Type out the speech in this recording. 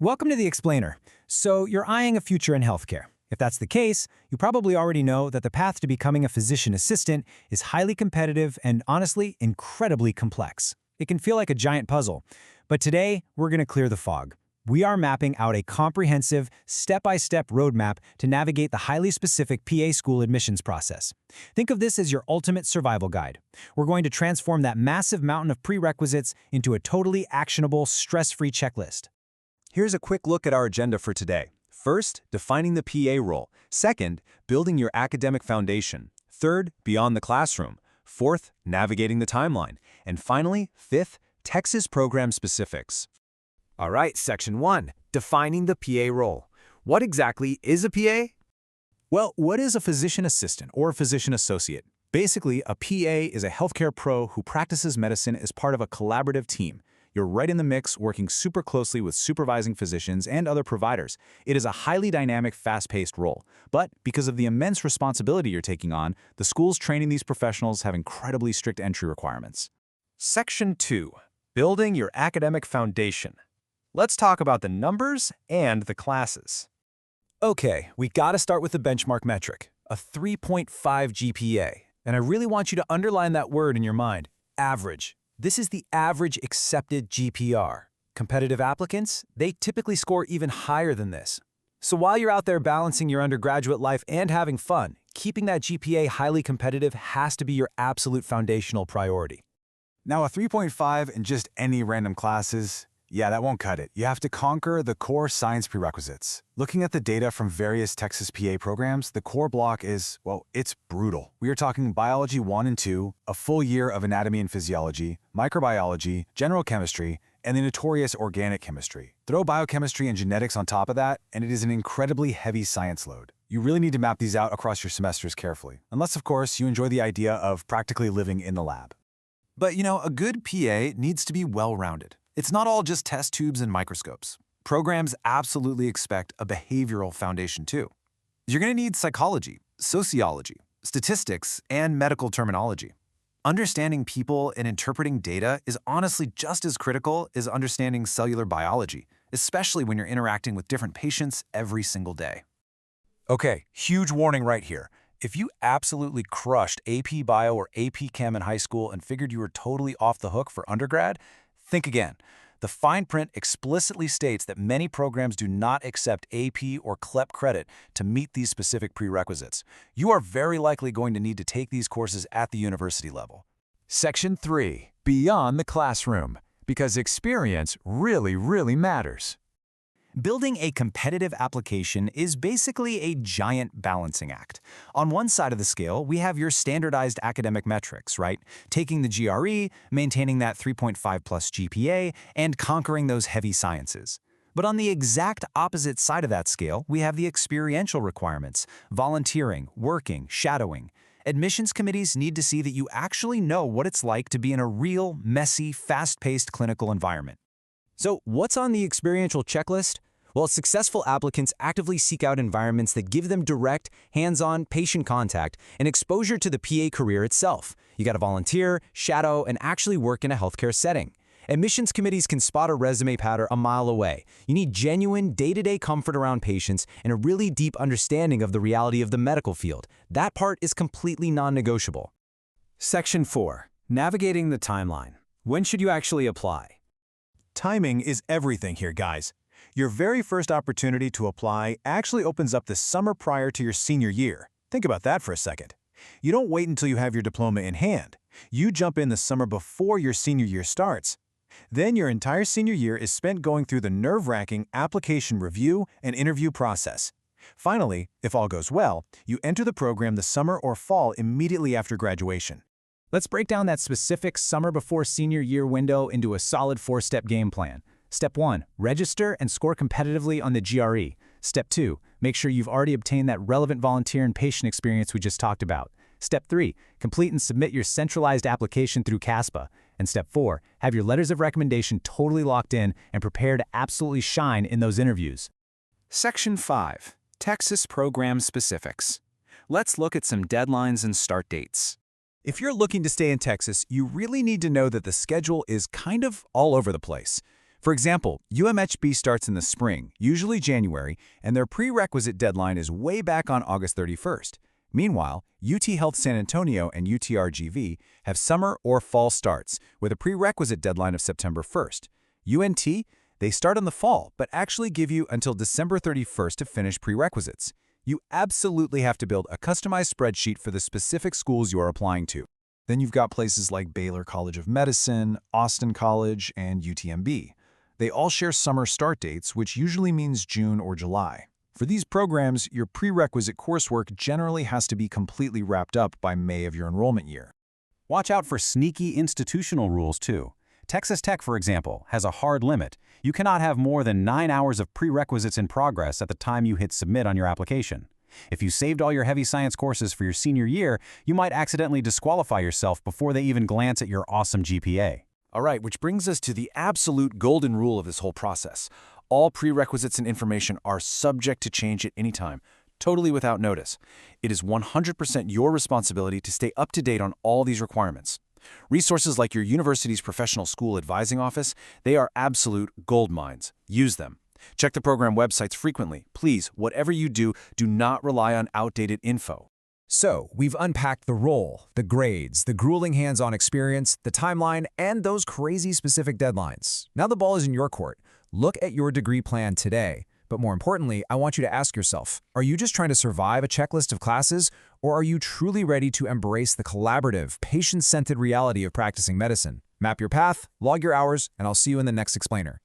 Welcome to The Explainer. So, you're eyeing a future in healthcare. If that's the case, you probably already know that the path to becoming a physician assistant is highly competitive and, honestly, incredibly complex. It can feel like a giant puzzle. But today, we're going to clear the fog. We are mapping out a comprehensive, step-by-step roadmap to navigate the highly specific PA school admissions process. Think of this as your ultimate survival guide. We're going to transform that massive mountain of prerequisites into a totally actionable, stress-free checklist. Here's a quick look at our agenda for today. First, defining the PA role. Second, building your academic foundation. Third, beyond the classroom. Fourth, navigating the timeline. And finally, fifth, Texas program specifics. All right, Section 1, defining the PA role. What exactly is a PA? Well, what is a physician assistant or a physician associate? Basically, a PA is a healthcare pro who practices medicine as part of a collaborative team. You're right in the mix, working super closely with supervising physicians and other providers. It is a highly dynamic, fast-paced role. But because of the immense responsibility you're taking on, the schools training these professionals have incredibly strict entry requirements. Section 2, building your academic foundation. Let's talk about the numbers and the classes. Okay, we gotta start with the benchmark metric, a 3.5 GPA. And I really want you to underline that word in your mind, average. This is the average accepted GPR. Competitive applicants, they typically score even higher than this. So while you're out there balancing your undergraduate life and having fun, keeping that GPA highly competitive has to be your absolute foundational priority. Now, a 3.5 in just any random classes, yeah, that won't cut it. You have to conquer the core science prerequisites. Looking at the data from various Texas PA programs, the core block is, well, it's brutal. We are talking Biology 1 and 2, a full year of anatomy and physiology, microbiology, general chemistry, and the notorious organic chemistry. Throw biochemistry and genetics on top of that, and it is an incredibly heavy science load. You really need to map these out across your semesters carefully, unless, of course, you enjoy the idea of practically living in the lab. But a good PA needs to be well-rounded. It's not all just test tubes and microscopes. Programs absolutely expect a behavioral foundation too. You're going to need psychology, sociology, statistics, and medical terminology. Understanding people and interpreting data is honestly just as critical as understanding cellular biology, especially when you're interacting with different patients every single day. Okay, huge warning right here. If you absolutely crushed AP Bio or AP Chem in high school and figured you were totally off the hook for undergrad, think again. The fine print explicitly states that many programs do not accept AP or CLEP credit to meet these specific prerequisites. You are very likely going to need to take these courses at the university level. Section 3, beyond the classroom, because experience really matters. Building a competitive application is basically a giant balancing act. On one side of the scale, we have your standardized academic metrics, right? Taking the GRE, maintaining that 3.5 plus GPA, and conquering those heavy sciences. But on the exact opposite side of that scale, we have the experiential requirements, volunteering, working, shadowing. Admissions committees need to see that you actually know what it's like to be in a real, messy, fast-paced clinical environment. So what's on the experiential checklist? Well, successful applicants actively seek out environments that give them direct, hands-on patient contact and exposure to the PA career itself. You got to volunteer, shadow, and actually work in a healthcare setting. Admissions committees can spot a resume pattern a mile away. You need genuine, day-to-day comfort around patients and a really deep understanding of the reality of the medical field. That part is completely non-negotiable. Section 4, navigating the timeline. When should you actually apply? Timing is everything here, guys. Your very first opportunity to apply actually opens up the summer prior to your senior year. Think about that for a second. You don't wait until you have your diploma in hand. You jump in the summer before your senior year starts. Then your entire senior year is spent going through the nerve-wracking application review and interview process. Finally, if all goes well, you enter the program the summer or fall immediately after graduation. Let's break down that specific summer before senior year window into a solid 4-step game plan. Step 1, register and score competitively on the GRE. Step 2, make sure you've already obtained that relevant volunteer and patient experience we just talked about. Step 3, complete and submit your centralized application through CASPA. And Step 4, have your letters of recommendation totally locked in and prepare to absolutely shine in those interviews. Section 5, Texas Program Specifics. Let's look at some deadlines and start dates. If you're looking to stay in Texas, you really need to know that the schedule is kind of all over the place. For example, UMHB starts in the spring, usually January, and their prerequisite deadline is way back on August 31st. Meanwhile, UT Health San Antonio and UTRGV have summer or fall starts with a prerequisite deadline of September 1st. UNT, they start in the fall, but actually give you until December 31st to finish prerequisites. You absolutely have to build a customized spreadsheet for the specific schools you are applying to. Then you've got places like Baylor College of Medicine, Austin College, and UTMB. They all share summer start dates, which usually means June or July. For these programs, your prerequisite coursework generally has to be completely wrapped up by May of your enrollment year. Watch out for sneaky institutional rules, too. Texas Tech, for example, has a hard limit. You cannot have more than 9 hours of prerequisites in progress at the time you hit submit on your application. If you saved all your heavy science courses for your senior year, you might accidentally disqualify yourself before they even glance at your awesome GPA. All right, which brings us to the absolute golden rule of this whole process. All prerequisites and information are subject to change at any time, totally without notice. It is 100% your responsibility to stay up to date on all these requirements. Resources like your university's professional school advising office, they are absolute gold mines. Use them. Check the program websites frequently. Please, whatever you do, do not rely on outdated info. So, we've unpacked the role, the grades, the grueling hands-on experience, the timeline, and those crazy specific deadlines. Now the ball is in your court. Look at your degree plan today. But more importantly, I want you to ask yourself, are you just trying to survive a checklist of classes, or are you truly ready to embrace the collaborative, patient-centered reality of practicing medicine? Map your path, log your hours, and I'll see you in the next explainer.